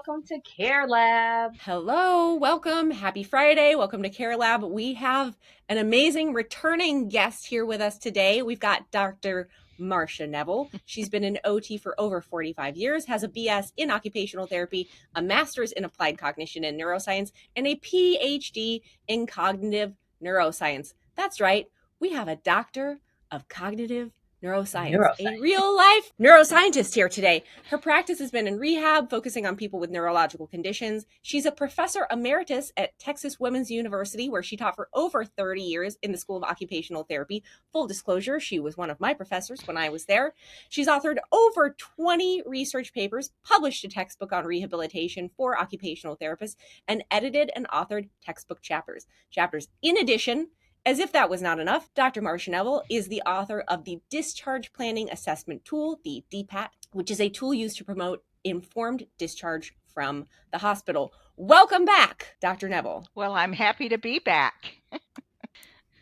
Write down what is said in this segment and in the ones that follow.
welcome to CareLab. Hello, welcome. Happy Friday. Welcome to CareLab. We have an amazing returning guest here with us today. We've got Dr. Marcia Neville. She's been an OT for over 45 years, has a BS in occupational therapy, a master's in applied cognition and neuroscience, and a Ph.D. in cognitive neuroscience. That's right. We have a doctor of cognitive neuroscience, a real life neuroscientist here today. Her practice has been in rehab, focusing on people with neurological conditions. She's a professor emeritus at Texas Women's University, where she taught for over 30 years in the School of Occupational Therapy. Full disclosure, she was one of my professors when I was there. She's authored over 20 research papers, published a textbook on rehabilitation for occupational therapists, and edited and authored textbook chapters. In addition, as if that was not enough, Dr. Marcia Neville is the author of the Discharge Planning Assessment Tool, the DPAT, which is a tool used to promote informed discharge from the hospital. Welcome back, Dr. Neville. Well, I'm happy to be back.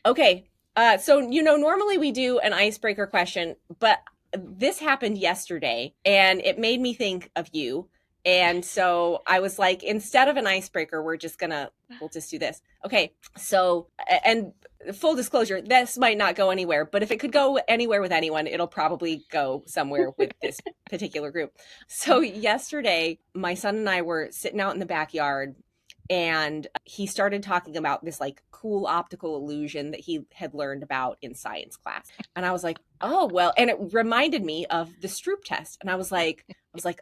Okay, so normally we do an icebreaker question, but this happened yesterday, and it made me think of you. And so I was like, instead of an icebreaker, we'll just do this. Okay, so, and full disclosure, this might not go anywhere, but if it could go anywhere with anyone, it'll probably go somewhere with this particular group. So yesterday, my son and I were sitting out in the backyard, and he started talking about this like cool optical illusion that he had learned about in science class. And I was like, oh, well, and it reminded me of the Stroop test. And I was like,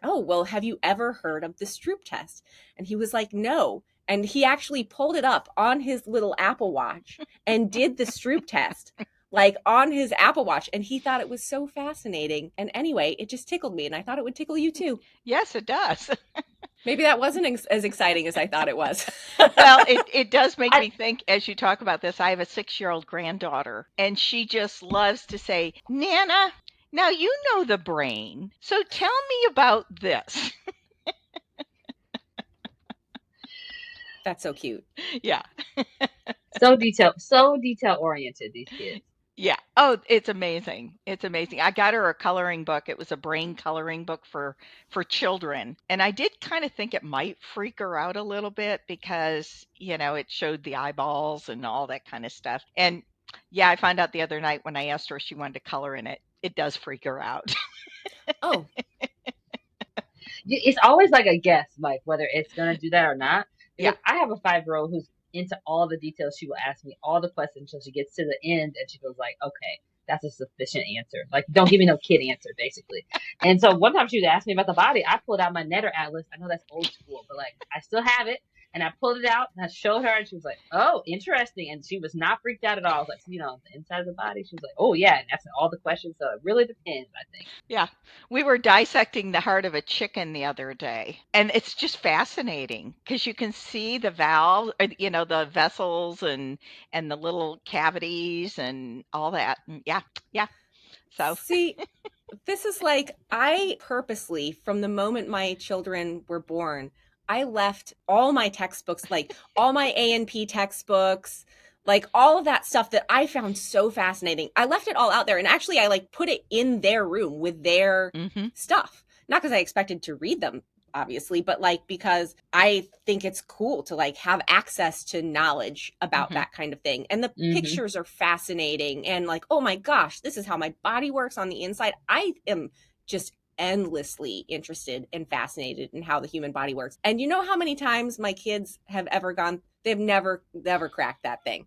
oh, well, have you ever heard of the Stroop test? And he was like, no. And he actually pulled it up on his little Apple Watch and did the Stroop test, like on his Apple Watch. And he thought it was so fascinating. And anyway, it just tickled me. And I thought it would tickle you too. Yes, it does. Maybe that wasn't as exciting as I thought it was. Well, it does make me think, as you talk about this, I have a 6-year-old granddaughter, and she just loves to say, Nana, now you know the brain, so tell me about this. That's so cute. Yeah. So detail oriented, these kids. Yeah. Oh, it's amazing. It's amazing. I got her a coloring book. It was a brain coloring book for children. And I did kind of think it might freak her out a little bit because, it showed the eyeballs and all that kind of stuff. And yeah, I found out the other night when I asked her if she wanted to color in it, it does freak her out. Oh. It's always like a guess, like whether it's going to do that or not. Yeah. I have a 5-year-old who's into all the details. She will ask me all the questions until she gets to the end and she goes like, okay, that's a sufficient answer. Like, don't give me no kid answer, basically. And so one time she was asking me about the body. I pulled out my Netter Atlas. I know that's old school, but like I still have it. And I pulled it out and I showed her and she was like, oh, interesting. And she was not freaked out at all. Like, the inside of the body. She was like, oh, yeah. And that's all the questions. So it really depends, I think. Yeah. We were dissecting the heart of a chicken the other day. And it's just fascinating because you can see the valve, the vessels and the little cavities and all that. And yeah. So see, this is like, I purposely, from the moment my children were born, I left all my textbooks, like all my A&P textbooks, like all of that stuff that I found so fascinating. I left it all out there. And actually, I like put it in their room with their stuff. Not because I expected to read them, obviously, but like because I think it's cool to like have access to knowledge about that kind of thing. And the pictures are fascinating. And like, oh my gosh, this is how my body works on the inside. I am just endlessly interested and fascinated in how the human body works. And you know how many times my kids have ever gone, they've never cracked that thing.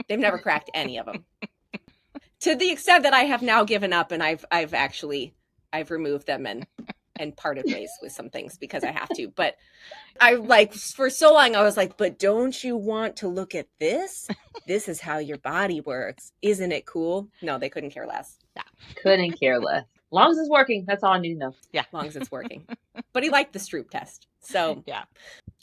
They've never cracked any of them. To the extent that I have now given up and I've removed them and parted ways with some things because I have to. But I like, for so long I was like, but don't you want to look at this? This is how your body works. Isn't it cool? No, they couldn't care less. Yeah. Couldn't care less. Long as it's working, that's all I need to know. Yeah. Long as it's working. But he liked the Stroop test. So yeah.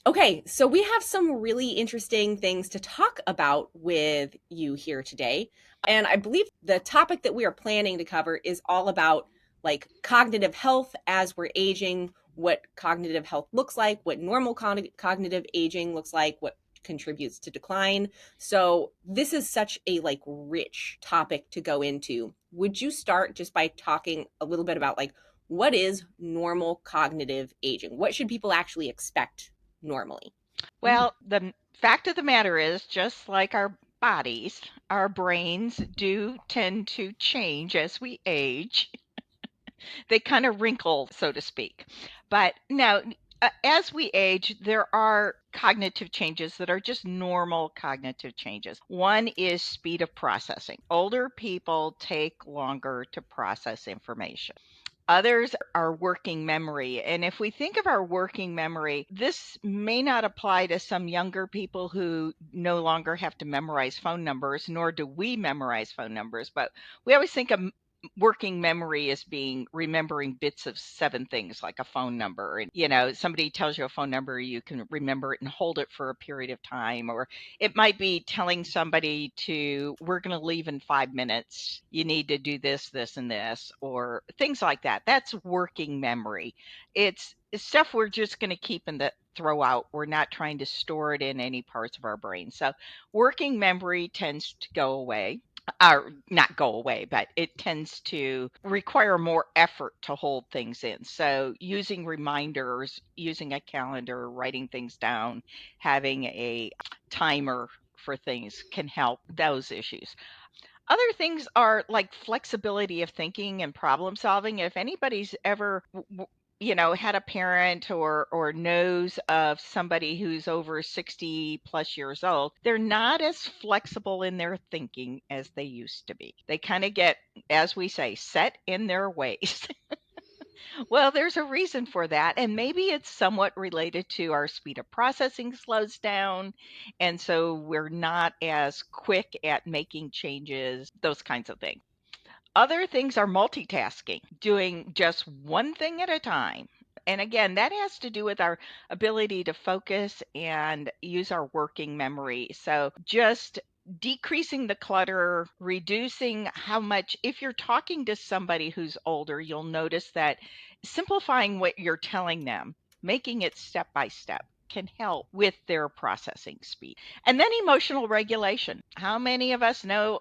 Okay, so we have some really interesting things to talk about with you here today. And I believe the topic that we are planning to cover is all about like cognitive health as we're aging, what cognitive health looks like, what normal cognitive aging looks like, what contributes to decline. So this is such a like rich topic to go into. Would you start just by talking a little bit about like what is normal cognitive aging? What should people actually expect normally? Well, the fact of the matter is, just like our bodies, our brains do tend to change as we age. They kind of wrinkle, so to speak. But now, as we age, there are cognitive changes that are just normal cognitive changes. One is speed of processing. Older people take longer to process information. Others are working memory. And if we think of our working memory, this may not apply to some younger people who no longer have to memorize phone numbers, nor do we memorize phone numbers. But we always think of working memory as being remembering bits of 7 things like a phone number. And, somebody tells you a phone number, you can remember it and hold it for a period of time. Or it might be telling somebody we're going to leave in 5 minutes. You need to do this, this, and this, or things like that. That's working memory. It's stuff we're just going to keep and throw out. We're not trying to store it in any parts of our brain. So working memory tends to go away. Or not go away, but it tends to require more effort to hold things in. So using reminders, using a calendar, writing things down, having a timer for things can help those issues. Other things are like flexibility of thinking and problem solving. If anybody's ever had a parent or knows of somebody who's over 60 plus years old, they're not as flexible in their thinking as they used to be. They kind of get, as we say, set in their ways. Well, there's a reason for that. And maybe it's somewhat related to our speed of processing slows down. And so we're not as quick at making changes, those kinds of things. Other things are multitasking, doing just one thing at a time. And again, that has to do with our ability to focus and use our working memory. So just decreasing the clutter, reducing how much, if you're talking to somebody who's older, you'll notice that simplifying what you're telling them, making it step by step, can help with their processing speed. And then emotional regulation. How many of us know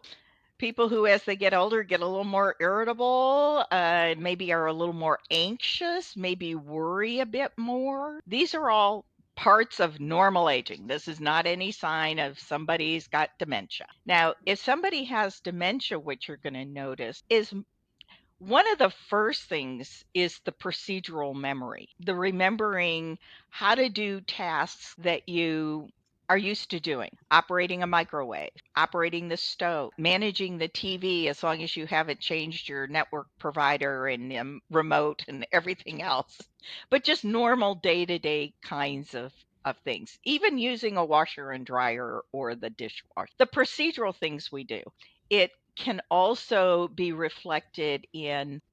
people who, as they get older, get a little more irritable, maybe are a little more anxious, maybe worry a bit more? These are all parts of normal aging. This is not any sign of somebody's got dementia. Now, if somebody has dementia, what you're going to notice is one of the first things is the procedural memory, the remembering how to do tasks that you are used to doing, operating a microwave, operating the stove, managing the TV, as long as you haven't changed your network provider and remote and everything else, but just normal day-to-day kinds of things, even using a washer and dryer or the dishwasher. The procedural things we do. It can also be reflected in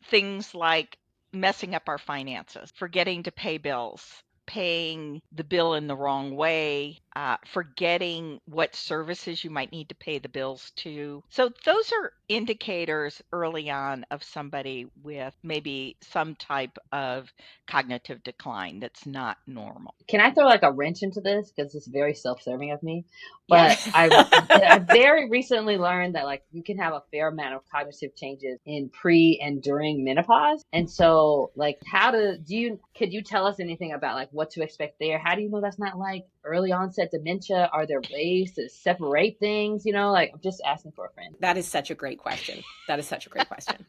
things like messing up our finances, forgetting to pay bills, paying the bill in the wrong way, forgetting what services you might need to pay the bills to. So those are indicators early on of somebody with maybe some type of cognitive decline that's not normal. Can I throw like a wrench into this because it's very self-serving of me? But Yes. I very recently learned that like you can have a fair amount of cognitive changes in pre and during menopause. And so like could you tell us anything about like what to expect there? How do you know that's not like early onset dementia? Are there ways to separate things? Like I'm just asking for a friend. That is such a great question. That is such a great question.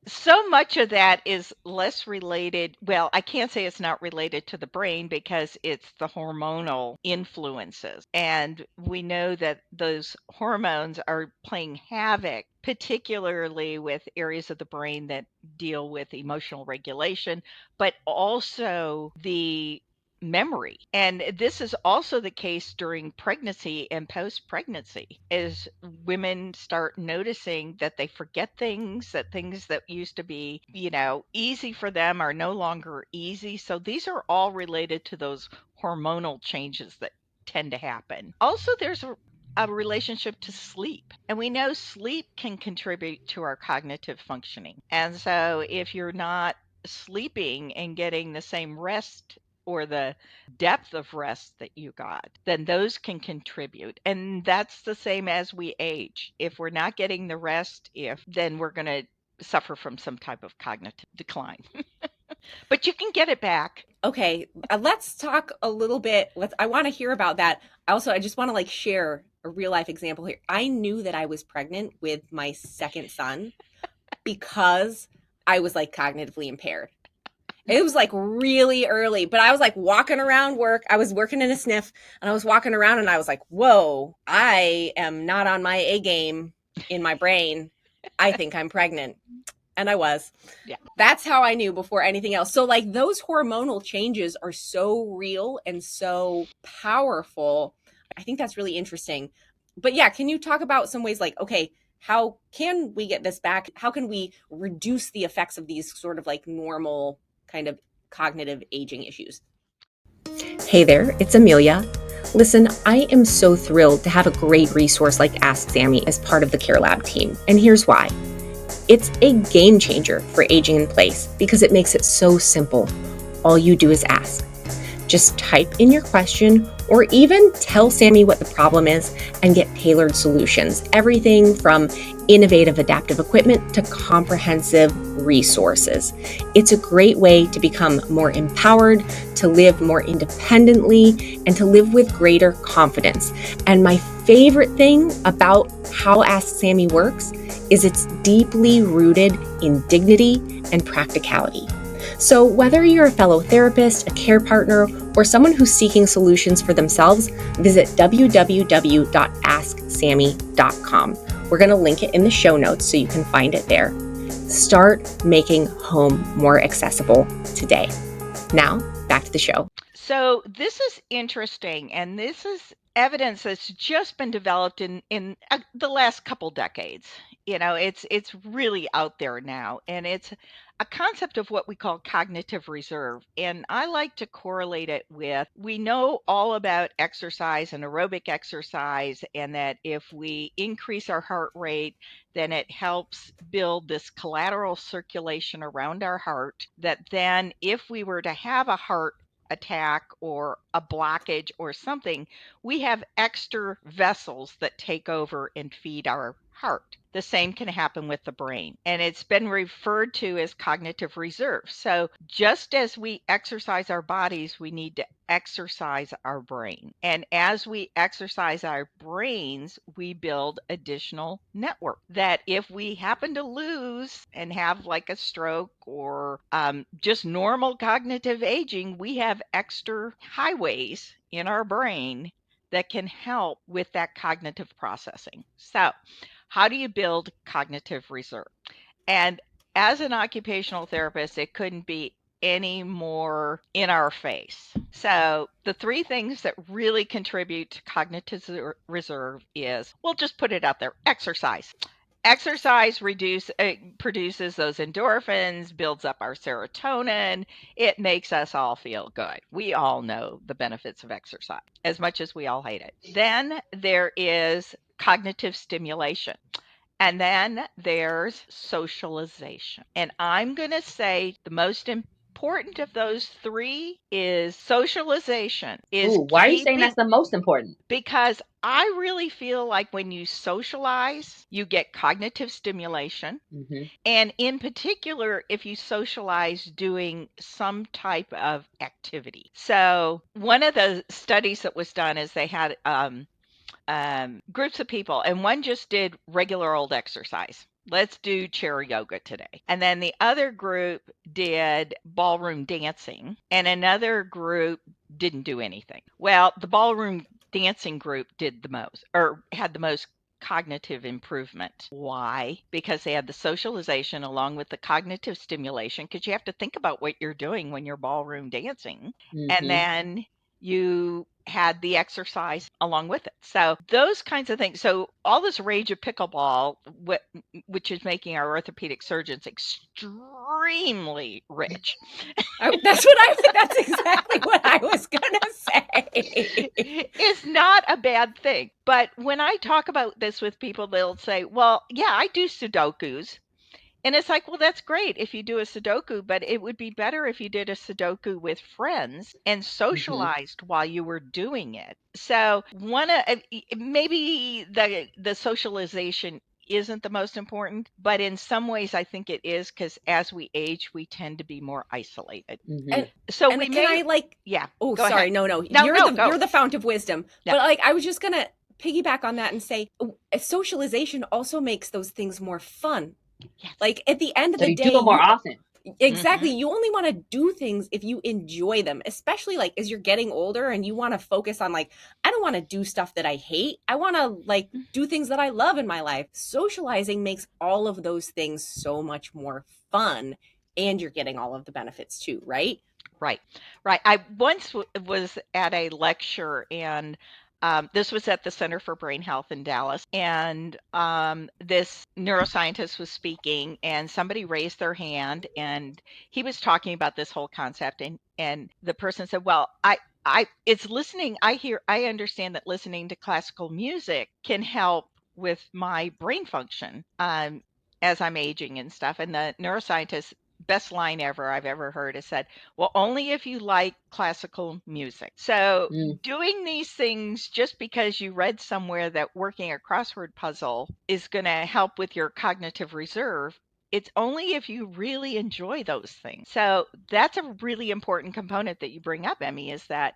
So much of that is less related. Well, I can't say it's not related to the brain because it's the hormonal influences. And we know that those hormones are playing havoc, particularly with areas of the brain that deal with emotional regulation, but also the memory. And this is also the case during pregnancy and post pregnancy as women start noticing that they forget things, that things that used to be, easy for them are no longer easy. So these are all related to those hormonal changes that tend to happen. Also, there's a relationship to sleep. And we know sleep can contribute to our cognitive functioning. And so if you're not sleeping and getting the same rest or the depth of rest that you got, then those can contribute. And that's the same as we age. If we're not getting the rest, then we're going to suffer from some type of cognitive decline. But you can get it back. Okay, let's talk a little bit. I want to hear about that. Also, I just want to like share a real life example here. I knew that I was pregnant with my second son because I was like cognitively impaired. It was like really early, but I was like walking around work. I was working in a sniff and I was walking around and I was like, whoa, I am not on my A game in my brain. I think I'm pregnant. And I was. Yeah. That's how I knew before anything else. So, like, those hormonal changes are so real and so powerful. I think that's really interesting. But yeah, can you talk about some ways like, okay, how can we get this back? How can we reduce the effects of these sort of like normal kind of cognitive aging issues? Hey there, it's Amelia. Listen, I am so thrilled to have a great resource like Ask Sammy as part of the CareLab team. And here's why. It's a game changer for aging in place because it makes it so simple. All you do is ask. Just type in your question or even tell Sammy what the problem is and get tailored solutions. Everything from innovative adaptive equipment to comprehensive resources. It's a great way to become more empowered, to live more independently, and to live with greater confidence. And my favorite thing about how Ask Sammy works is it's deeply rooted in dignity and practicality. So whether you're a fellow therapist, a care partner, or someone who's seeking solutions for themselves, visit www.asksammy.com. We're going to link it in the show notes so you can find it there. Start making home more accessible today. Now, back to the show. So this is interesting, and this is evidence that's just been developed in the last couple decades. It's really out there now, and it's a concept of what we call cognitive reserve. And I like to correlate it with, we know all about exercise and aerobic exercise, and that if we increase our heart rate, then it helps build this collateral circulation around our heart, that then if we were to have a heart attack or a blockage or something, we have extra vessels that take over and feed our heart. The same can happen with the brain, and it's been referred to as cognitive reserve. So just as we exercise our bodies, we need to exercise our brain. And as we exercise our brains, we build additional network that if we happen to lose and have like a stroke or just normal cognitive aging, we have extra highways in our brain that can help with that cognitive processing. So how do you build cognitive reserve? And as an occupational therapist, it couldn't be any more in our face. So the three things that really contribute to cognitive reserve is, we'll just put it out there, exercise. Exercise produces those endorphins, builds up our serotonin. It makes us all feel good. We all know the benefits of exercise, as much as we all hate it. Then there is cognitive stimulation. And then there's socialization. And I'm going to say the most important of those three is socialization. Ooh, why are you saying that's the most important? Because I really feel like when you socialize, you get cognitive stimulation. Mm-hmm. And in particular, if you socialize doing some type of activity. So one of the studies that was done is they had groups of people, and one just did regular old exercise. Let's do chair yoga today. And then the other group did ballroom dancing, and another group didn't do anything. Well, the ballroom dancing group did the most, or had the most cognitive improvement. Why? Because they had the socialization along with the cognitive stimulation, because you have to think about what you're doing when you're ballroom dancing. Mm-hmm. And then you had the exercise along with it. So those kinds of things. So all this rage of pickleball, which is making our orthopedic surgeons extremely rich. That's exactly what I was going to say. Is not a bad thing. But when I talk about this with people, they'll say, well, yeah, I do Sudokus. And it's like, well, that's great if you do a Sudoku, but it would be better if you did a Sudoku with friends and socialized while you were doing it. So maybe the socialization isn't the most important, but in some ways I think it is, because as we age, we tend to be more isolated. Mm-hmm. And So and we can may, I like yeah, oh go ahead. sorry, no, No, no, go. you're the fount of wisdom. Yeah. But like I was just gonna piggyback on that and say socialization also makes those things more fun. Yes. Like at the end of So the you do day, it more often. exactly, you only want to do things if you enjoy them, especially like as you're getting older and you want to focus on like, I don't want to do stuff that I hate. I want to like do things that I love in my life. Socializing makes all of those things so much more fun, and you're getting all of the benefits too, right? Right, right. I once was at a lecture, and this was at the Center for Brain Health in Dallas, and this neuroscientist was speaking, and somebody raised their hand, and he was talking about this whole concept, and the person said, "Well, it's listening. I understand that listening to classical music can help with my brain function." As I'm aging and stuff, and the neuroscientist, best line ever I've ever heard, has said, well, only if you like classical music. So Mm. doing these things just because you read somewhere that working a crossword puzzle is going to help with your cognitive reserve, it's only if you really enjoy those things. So that's a really important component that you bring up, Emmy, is that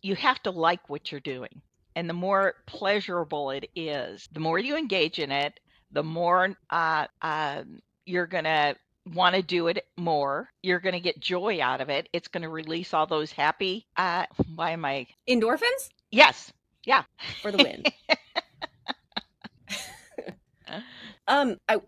you have to like what you're doing. And the more pleasurable it is, the more you engage in it, the more you're going to want to do it more. You're going to get joy out of it. It's going to release all those happy, why am I? Endorphins Yes. Yeah. for the win.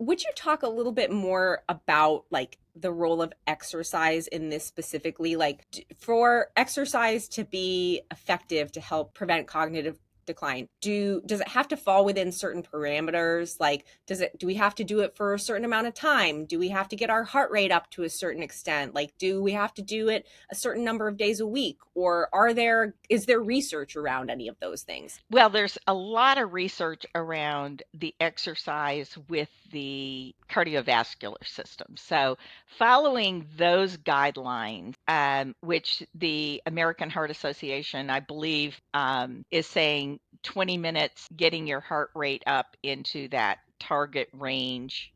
Would you talk a little bit more about like the role of exercise in this specifically? Like for exercise to be effective to help prevent cognitive decline, does it have to fall within certain parameters? Like do we have to do it for a certain amount of time? Do we have to get our heart rate up to a certain extent? Like do we have to do it a certain number of days a week? Or is there research around any of those things? Well, there's a lot of research around the exercise with the cardiovascular system. So, following those guidelines, which the American Heart Association, I believe, is saying 20 minutes getting your heart rate up into that target range,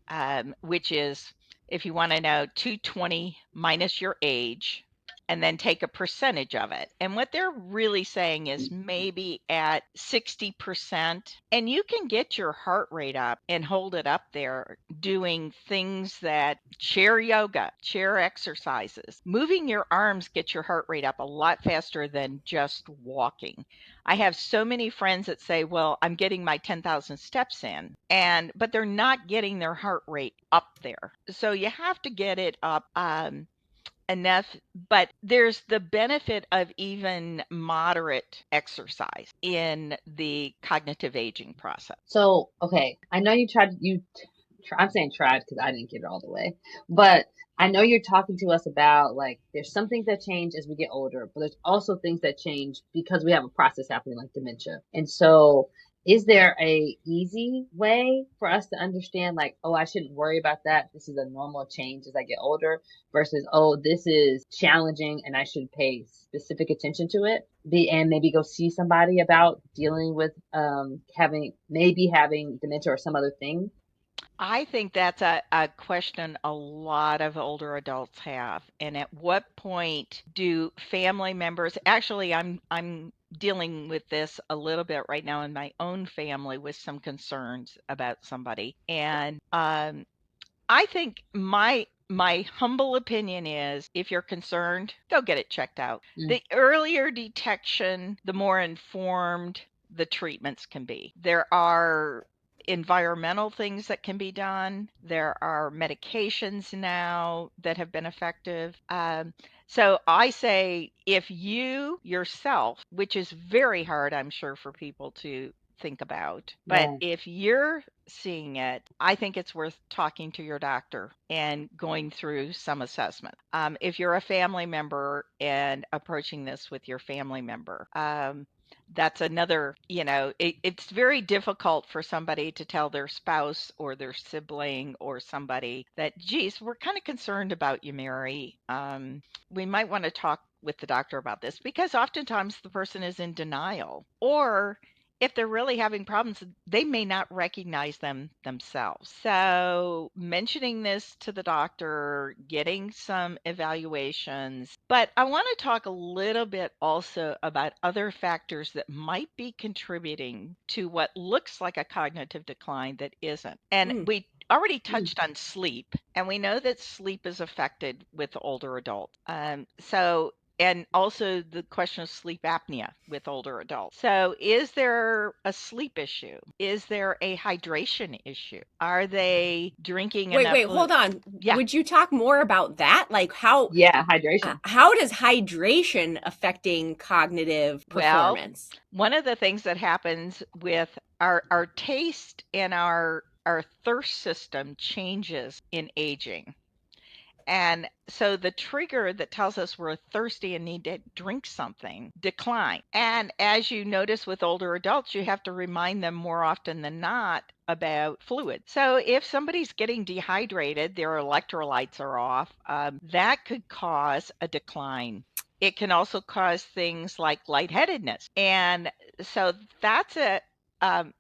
which is, if you want to know, 220 minus your age, and then take a percentage of it. And what they're really saying is maybe at 60%, and you can get your heart rate up and hold it up there doing things that chair yoga, chair exercises, moving your arms get your heart rate up a lot faster than just walking. I have so many friends that say, "Well, I'm getting my 10,000 steps in," but they're not getting their heart rate up there. So you have to get it up enough, but there's the benefit of even moderate exercise in the cognitive aging process. So, okay, I know I'm saying tried because I didn't get it all the way, but I know you're talking to us about like there's some things that change as we get older, but there's also things that change because we have a process happening like dementia. And so, is there a easy way for us to understand like, oh, I shouldn't worry about that. This is a normal change as I get older versus, oh, this is challenging and I should pay specific attention to it. And maybe go see somebody about dealing with having dementia or some other thing. I think that's a question a lot of older adults have. And at what point do family members, actually, I'm dealing with this a little bit right now in my own family with some concerns about somebody. And I think my humble opinion is, if you're concerned, go get it checked out. Mm. The earlier detection, the more informed the treatments can be. There are environmental things that can be done. There are medications now that have been effective. So I say, if you yourself, which is very hard, I'm sure, for people to think about, but Yeah. if you're seeing it, I think it's worth talking to your doctor and going through some assessment. If you're a family member and approaching this with your family member, that's another, it's very difficult for somebody to tell their spouse or their sibling or somebody that, geez, we're kind of concerned about you, Mary. We might want to talk with the doctor about this, because oftentimes the person is in denial, or if they're really having problems, they may not recognize them themselves. So, mentioning this to the doctor, getting some evaluations. But I want to talk a little bit also about other factors that might be contributing to what looks like a cognitive decline that isn't. And we already touched on sleep, and we know that sleep is affected with older adults. And also the question of sleep apnea with older adults. So, is there a sleep issue? Is there a hydration issue? Are they drinking enough Wait, hold on. Yeah. Would you talk more about that? Like Yeah, hydration. how does hydration affecting cognitive Well, performance? one of the things that happens with our taste and our thirst system changes in aging. And so the trigger that tells us we're thirsty and need to drink something decline. And as you notice with older adults, you have to remind them more often than not about fluid. So if somebody's getting dehydrated, their electrolytes are off, that could cause a decline. It can also cause things like lightheadedness. And so that's a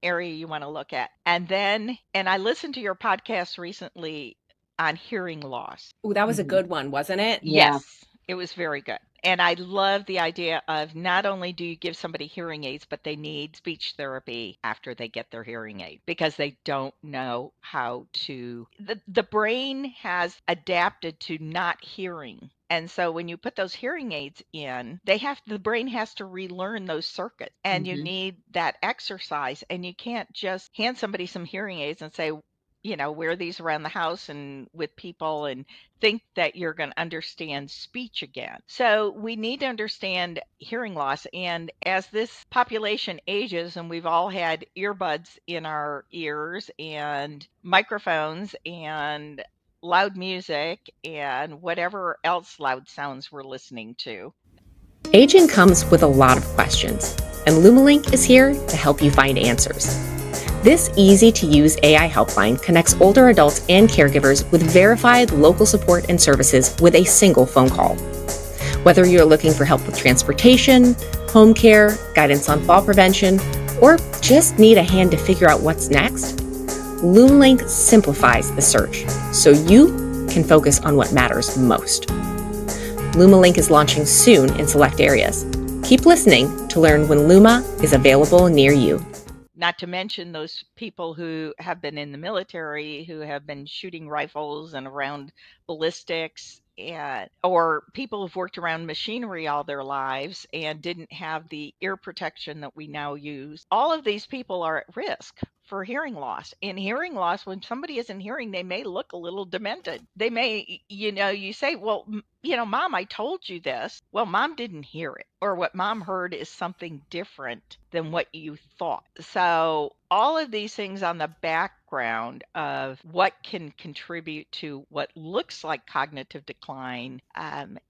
area you want to look at. And I listened to your podcast recently on hearing loss. Oh, that was a good one, wasn't it? Yeah. Yes, it was very good. And I love the idea of not only do you give somebody hearing aids, but they need speech therapy after they get their hearing aid because they don't know how to. The brain has adapted to not hearing. And so when you put those hearing aids in, the brain has to relearn those circuits and you need that exercise. And you can't just hand somebody some hearing aids and say, wear these around the house and with people and think that you're going to understand speech again. So we need to understand hearing loss. And as this population ages, and we've all had earbuds in our ears and microphones and loud music and whatever else loud sounds we're listening to. Aging comes with a lot of questions, and Lumalink is here to help you find answers. This easy-to-use AI helpline connects older adults and caregivers with verified local support and services with a single phone call. Whether you're looking for help with transportation, home care, guidance on fall prevention, or just need a hand to figure out what's next, Lumalink simplifies the search so you can focus on what matters most. Lumalink is launching soon in select areas. Keep listening to learn when Luma is available near you. Not to mention those people who have been in the military, who have been shooting rifles and around ballistics, or people who've worked around machinery all their lives and didn't have the ear protection that we now use. All of these people are at risk for hearing loss. And hearing loss, when somebody isn't hearing, they may look a little demented. They may, you say, well, Mom, I told you this. Well, Mom didn't hear it, or what Mom heard is something different than what you thought. So all of these things on the background of what can contribute to what looks like cognitive decline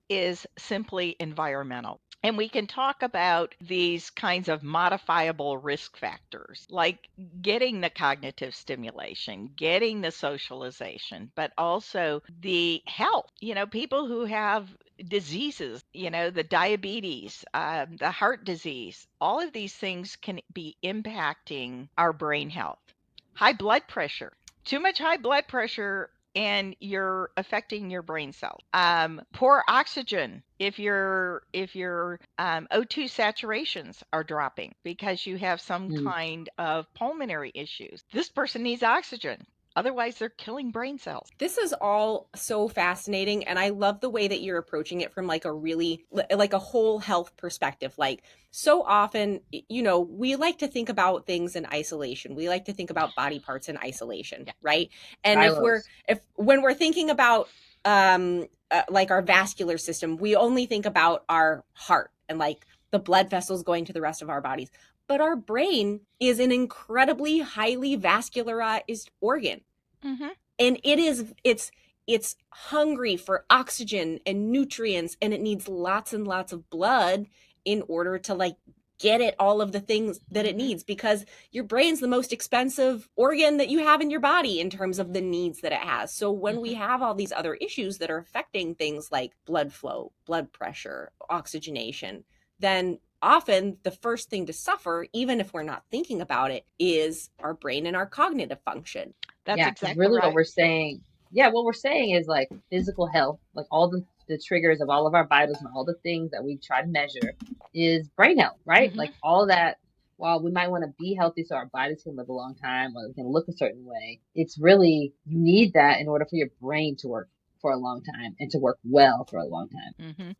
is simply environmental. And we can talk about these kinds of modifiable risk factors, like getting the cognitive stimulation, getting the socialization, but also the health. People who have diseases, the diabetes, the heart disease, all of these things can be impacting our brain health. High blood pressure, too much high blood pressure and you're affecting your brain cells. Poor oxygen. If your O2 saturations are dropping because you have some kind of pulmonary issues, this person needs oxygen. Otherwise, they're killing brain cells. This is all so fascinating, and I love the way that you're approaching it from like a whole health perspective. Like, so often, we like to think about things in isolation. We like to think about body parts in isolation, right? And when we're thinking about like our vascular system, we only think about our heart and like the blood vessels going to the rest of our bodies. But our brain is an incredibly highly vascularized organ. Mm-hmm. And it's hungry for oxygen and nutrients, and it needs lots and lots of blood in order to like get it all of the things that it needs, because your brain's the most expensive organ that you have in your body in terms of the needs that it has. So when we have all these other issues that are affecting things like blood flow, blood pressure, oxygenation, then often the first thing to suffer, even if we're not thinking about it, is our brain and our cognitive function. That's Yeah, because exactly really what right. we're saying, yeah, what we're saying is like physical health, like all the triggers of all of our vitals and all the things that we try to measure is brain health, right? Hmm. Like all that, while we might want to be healthy so our bodies can live a long time or we can look a certain way, it's really, you need that in order for your brain to work for a long time and to work well for a long time. Hmm.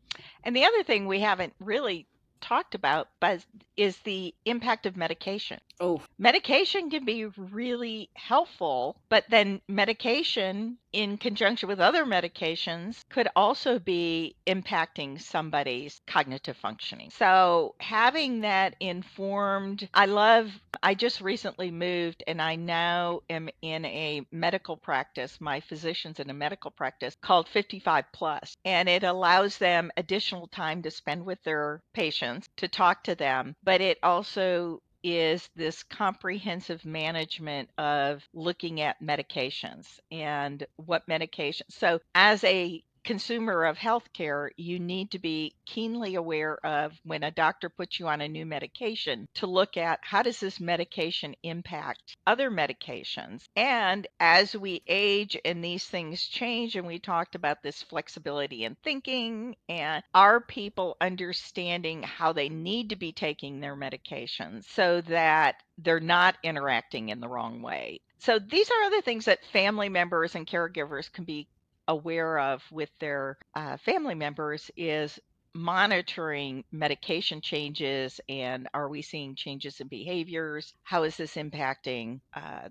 And the other thing we haven't really talked about, but is the impact of medication. Oh, Medication can be really helpful, but then medication in conjunction with other medications could also be impacting somebody's cognitive functioning. So having that informed, I just recently moved and I now am in a medical practice. My physician's in a medical practice called 55 plus, and it allows them additional time to spend with their patients, to talk to them, but it also is this comprehensive management of looking at medications and what medication. So, as a consumer of healthcare, you need to be keenly aware of when a doctor puts you on a new medication to look at how does this medication impact other medications. And as we age and these things change, and we talked about this flexibility in thinking, and are people understanding how they need to be taking their medications so that they're not interacting in the wrong way. So these are other things that family members and caregivers can be aware of with their family members, is monitoring medication changes, and are we seeing changes in behaviors? How is this impacting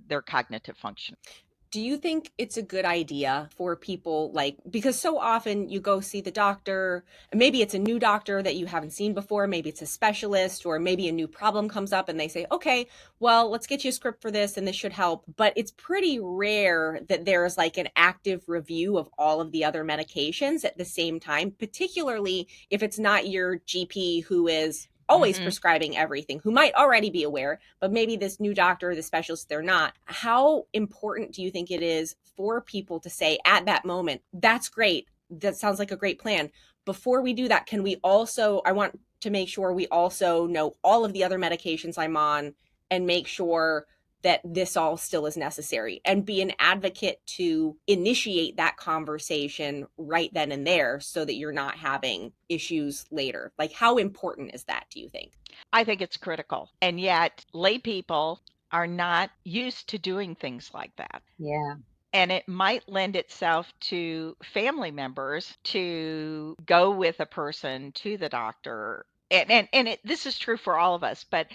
their cognitive function? do you think it's a good idea for people, like, because so often you go see the doctor and maybe it's a new doctor that you haven't seen before, maybe it's a specialist, or maybe a new problem comes up and they say, okay, well, let's get you a script for this and this should help, but it's pretty rare that there's like an active review of all of the other medications at the same time, particularly if it's not your GP who is always Hmm. prescribing everything, who might already be aware, but maybe this new doctor, the specialist, they're not. How important do you think it is for people to say at that moment, that's great, that sounds like a great plan? Before we do that, can we also, I want to make sure we also know all of the other medications I'm on and make sure that this all still is necessary, and be an advocate to initiate that conversation right then and there so that you're not having issues later. Like, how important is that, do you think? I think it's critical. And yet, lay people are not used to doing things like that. Yeah. And it might lend itself to family members to go with a person to the doctor. This is true for all of us, but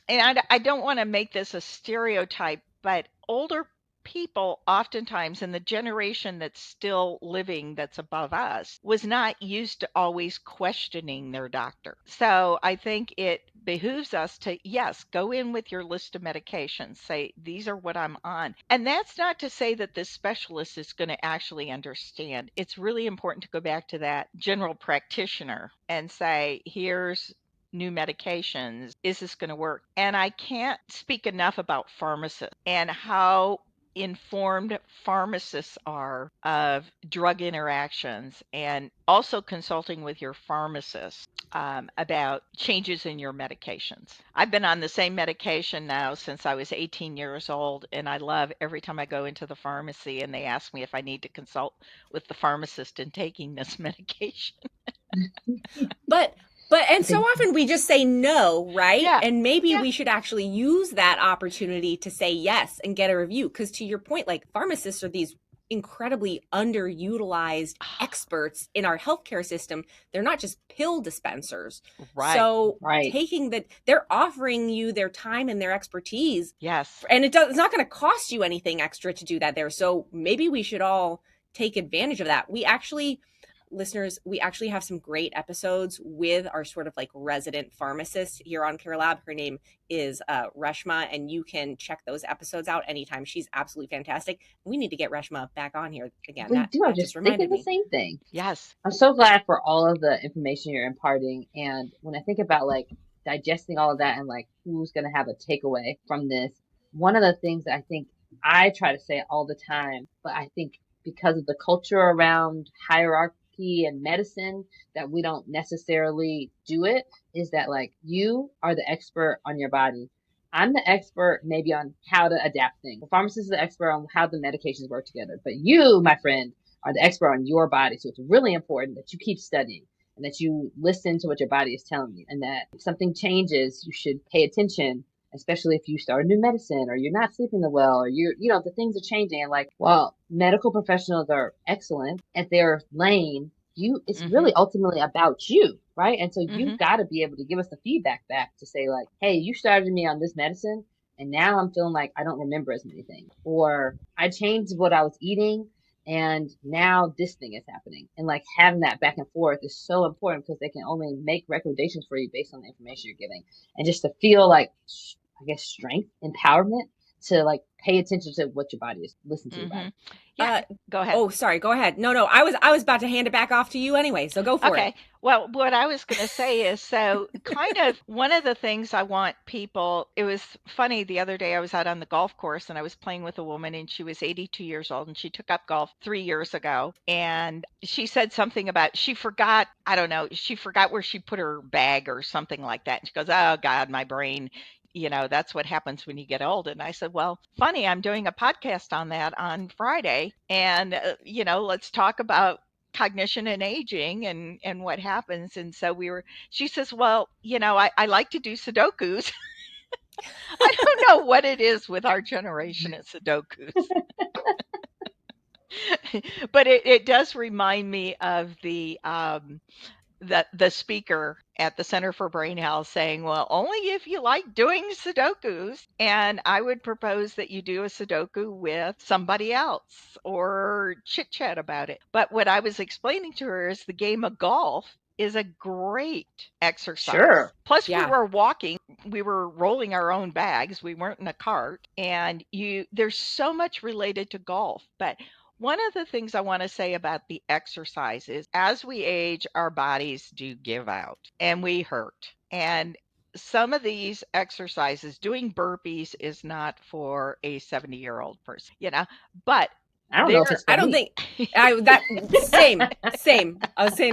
I don't want to make this a stereotype, but older people oftentimes in the generation that's still living, that's above us, was not used to always questioning their doctor. So I think it behooves us to, yes, go in with your list of medications, say these are what I'm on. And that's not to say that this specialist is going to actually understand. It's really important to go back to that general practitioner and say, here's new medications. Is this going to work? And I can't speak enough about pharmacists and how informed pharmacists are of drug interactions, and also consulting with your pharmacist about changes in your medications. I've been on the same medication now since I was 18 years old, and I love every time I go into the pharmacy and they ask me if I need to consult with the pharmacist in taking this medication. But I and so think, often we just say no, right? Yeah, And maybe yeah. we should actually use that opportunity to say yes and get a review. Because to your point, like, pharmacists are these incredibly underutilized experts in our healthcare system. They're not just pill dispensers. Right. So right. taking that, they're offering you their time and their expertise, Yes. and it's not going to cost you anything extra to do that there. So maybe we should all take advantage of that. We actually, listeners, we actually have some great episodes with our sort of like resident pharmacist here on CareLab. Her name is Reshma, and you can check those episodes out anytime. She's absolutely fantastic. We need to get Reshma back on here again. We That do. I that just just thinking reminded the me. same thing. Yes. I'm so glad for all of the information you're imparting. And when I think about like digesting all of that and like who's going to have a takeaway from this, one of the things that I think I try to say all the time, but I think because of the culture around hierarchy see in medicine that we don't necessarily do it is that like you are the expert on your body. I'm the expert maybe on how to adapt things. The pharmacist is the expert on how the medications work together. But you, my friend, are the expert on your body. So it's really important that you keep studying and that you listen to what your body is telling you, and that if something changes, you should pay attention, especially if you start a new medicine or you're not sleeping well or the things are changing. And like, while medical professionals are excellent at their lane, it's really ultimately about you, right? And so you've got to be able to give us the feedback back to say like, hey, you started me on this medicine and now I'm feeling like I don't remember as many things, or I changed what I was eating and now this thing is happening. And like having that back and forth is so important because they can only make recommendations for you based on the information you're giving. And just to feel like, I guess, strength, empowerment to like pay attention to what your body is, listen to your body. Yeah, go ahead. Oh, sorry, go ahead. No, I was about to hand it back off to you anyway, so go for it. Okay. Well, what I was going to say is so kind of one of the things I want people, it was funny the other day I was out on the golf course and I was playing with a woman and she was 82 years old and she took up golf 3 years ago and she said something about she forgot, I don't know, she forgot where she put her bag or something like that. And she goes, "Oh God, my brain, that's what happens when you get old." And I said, "Well, funny, I'm doing a podcast on that on Friday and let's talk about cognition and aging and what happens." And so she says, "Well, I like to do Sudokus." I don't know what it is with our generation at Sudokus. But it does remind me of the speaker at the Center for Brain Health saying, "Well, only if you like doing Sudokus." And I would propose that you do a Sudoku with somebody else or chit chat about it. But what I was explaining to her is the game of golf is a great exercise. Sure. Plus, Yeah. we were walking, we were rolling our own bags, we weren't in a cart, and there's so much related to golf. But one of the things I want to say about the exercise is as we age, our bodies do give out and we hurt. And some of these exercises, doing burpees is not for a 70-year-old person, but I don't know if it's for I don't me. think same. I was saying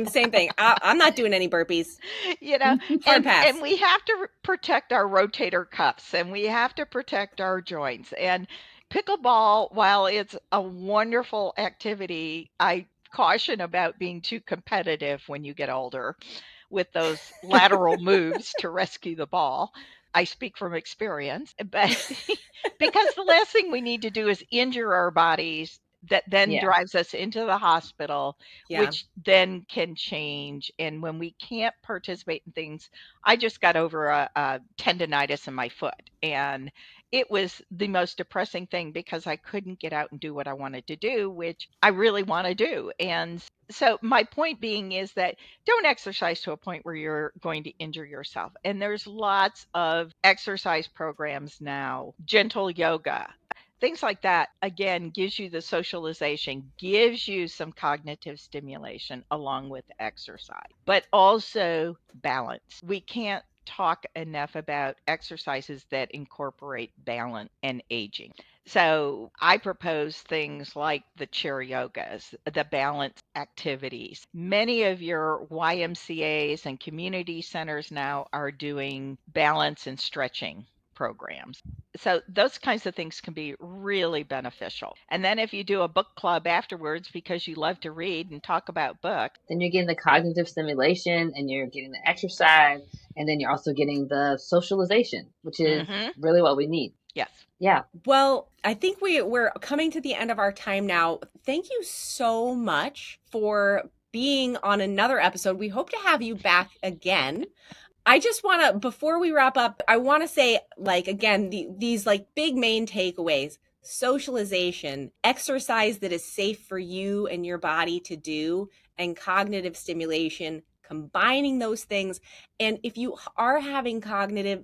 the same thing. I'm not doing any burpees. Hard pass. And we have to protect our rotator cuffs and we have to protect our joints. And pickleball, while it's a wonderful activity, I caution about being too competitive when you get older with those lateral moves to rescue the ball. I speak from experience, but because the last thing we need to do is injure our bodies that then drives us into the hospital, which then can change. And when we can't participate in things, I just got over a tendonitis in my foot and it was the most depressing thing because I couldn't get out and do what I wanted to do, which I really want to do. And so my point being is that don't exercise to a point where you're going to injure yourself. And there's lots of exercise programs now, gentle yoga, things like that, again, gives you the socialization, gives you some cognitive stimulation along with exercise, but also balance. We can't talk enough about exercises that incorporate balance and aging. So I propose things like the chair yogas, the balance activities. Many of your YMCAs and community centers now are doing balance and stretching programs. So those kinds of things can be really beneficial. And then if you do a book club afterwards because you love to read and talk about books, then you're getting the cognitive stimulation and you're getting the exercise and then you're also getting the socialization, which is really what we need. Yes. Yeah. Well, I think we're coming to the end of our time now. Thank you so much for being on another episode. We hope to have you back again. I just want to, before we wrap up, I want to say, like, again, these like big main takeaways: socialization, exercise that is safe for you and your body to do, and cognitive stimulation, combining those things. And if you are having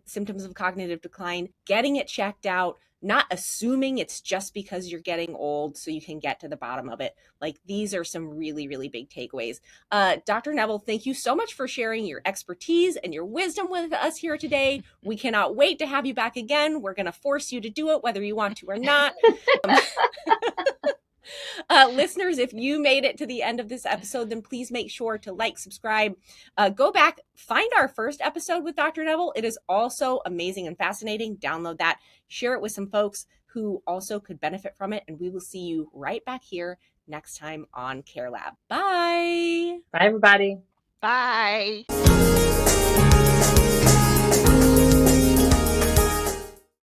symptoms of cognitive decline, getting it checked out, not assuming it's just because you're getting old so you can get to the bottom of it. Like, these are some really, really big takeaways. Dr. Neville, thank you so much for sharing your expertise and your wisdom with us here today. We cannot wait to have you back again. We're going to force you to do it, whether you want to or not. Listeners, if you made it to the end of this episode, then please make sure to like, subscribe, go back, find our first episode with Dr. Neville. It is also amazing and fascinating. Download that, share it with some folks who also could benefit from it. And we will see you right back here next time on CareLab. Bye. Bye, everybody. Bye.